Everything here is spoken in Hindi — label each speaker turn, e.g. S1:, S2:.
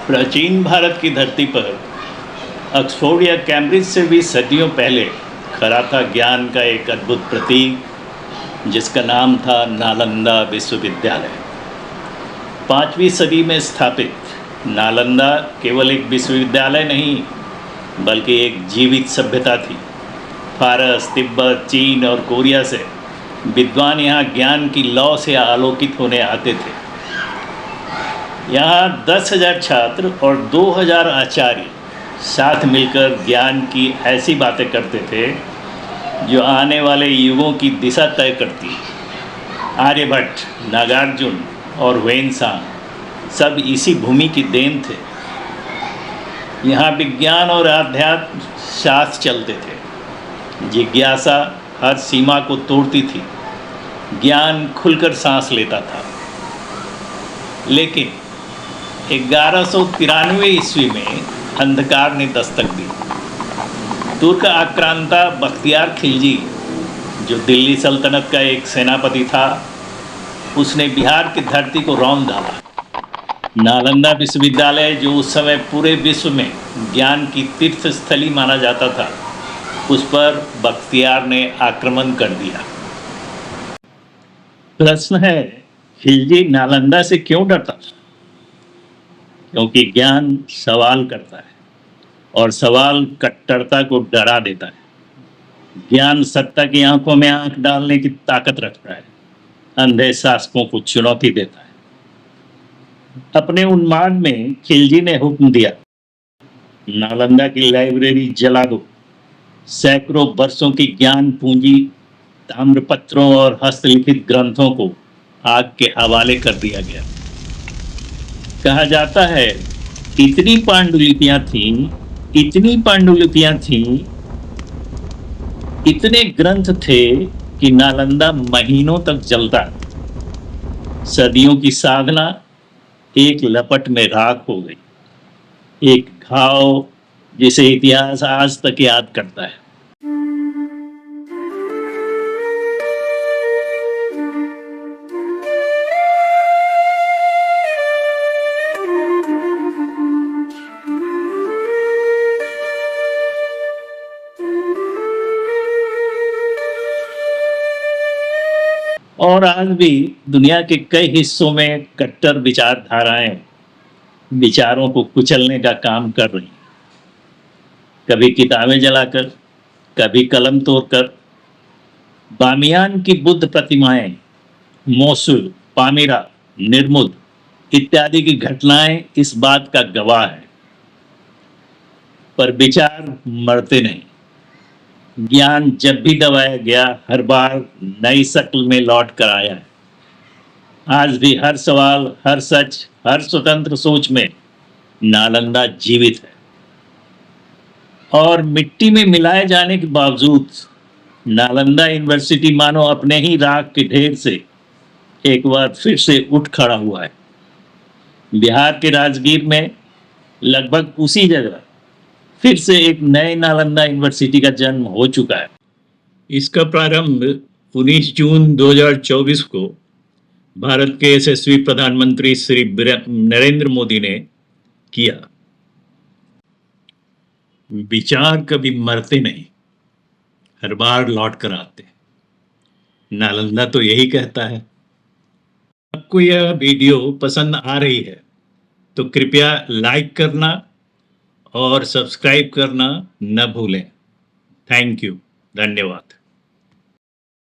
S1: प्राचीन भारत की धरती पर ऑक्सफोर्ड या कैम्ब्रिज से भी सदियों पहले खड़ा था ज्ञान का एक अद्भुत प्रतीक, जिसका नाम था नालंदा विश्वविद्यालय। 5वीं सदी में स्थापित नालंदा केवल एक विश्वविद्यालय नहीं, बल्कि एक जीवित सभ्यता थी। फारस, तिब्बत, चीन और कोरिया से विद्वान यहाँ ज्ञान की लौ से आलोकित होने आते थे। यहाँ 10,000 छात्र और 2,000 आचार्य साथ मिलकर ज्ञान की ऐसी बातें करते थे जो आने वाले युगों की दिशा तय करती। आर्यभट्ट, नागार्जुन और वेनसांग सब इसी भूमि की देन थे। यहाँ विज्ञान और आध्यात्म साथ चलते थे। जिज्ञासा हर सीमा को तोड़ती थी। ज्ञान खुलकर सांस लेता था। लेकिन 1193 ईस्वी में अंधकार ने दस्तक दी। तुर्क आक्रांता बख्तियार खिलजी, जो दिल्ली सल्तनत का एक सेनापति था, उसने बिहार की धरती को रौंद डाला। नालंदा विश्वविद्यालय, जो उस समय पूरे विश्व में ज्ञान की तीर्थ स्थली माना जाता था, उस पर बख्तियार ने आक्रमण कर दिया। प्रश्न है, खिलजी नालंदा से क्यों डरता था? क्योंकि ज्ञान सवाल करता है और सवाल कट्टरता को डरा देता है। ज्ञान सत्ता की आंखों में आंख डालने की ताकत रखता है, अंधे शासकों को चुनौती देता है। अपने उन्माद में खिलजी ने हुक्म दिया, नालंदा की लाइब्रेरी जला दो। सैकड़ों वर्षों की ज्ञान पूंजी, ताम्रपत्रों और हस्तलिखित ग्रंथों को आग के हवाले कर दिया गया। कहा जाता है, इतनी पांडुलिपियां थीं, इतने ग्रंथ थे कि नालंदा महीनों तक जलता। सदियों की साधना एक लपट में राख हो गई। एक घाव जिसे इतिहास आज तक याद करता है। और आज भी दुनिया के कई हिस्सों में कट्टर विचारधाराएं विचारों को कुचलने का काम कर रही। कभी किताबें जलाकर, कभी कलम तोड़कर। बामियान की बुद्ध प्रतिमाएं, मोसुल, पामीरा, निर्मुद इत्यादि की घटनाएं इस बात का गवाह है। पर विचार मरते नहीं। ज्ञान जब भी दबाया गया, हर बार नई शक्ल में लौट कर आया है। आज भी हर सवाल, हर सच, हर स्वतंत्र सोच में नालंदा जीवित है। और मिट्टी में मिलाए जाने के बावजूद नालंदा यूनिवर्सिटी मानो अपने ही राख के ढेर से एक बार फिर से उठ खड़ा हुआ है। बिहार के राजगीर में लगभग उसी जगह फिर से एक नए नालंदा यूनिवर्सिटी का जन्म हो चुका है। इसका प्रारंभ 19 जून 2024 को भारत के यशस्वी प्रधानमंत्री श्री नरेंद्र मोदी ने किया। विचार कभी मरते नहीं, हर बार लौट कर आते। नालंदा तो यही कहता है। आपको यह वीडियो पसंद आ रही है तो कृपया लाइक करना और सब्सक्राइब करना न भूलें। थैंक यू, धन्यवाद।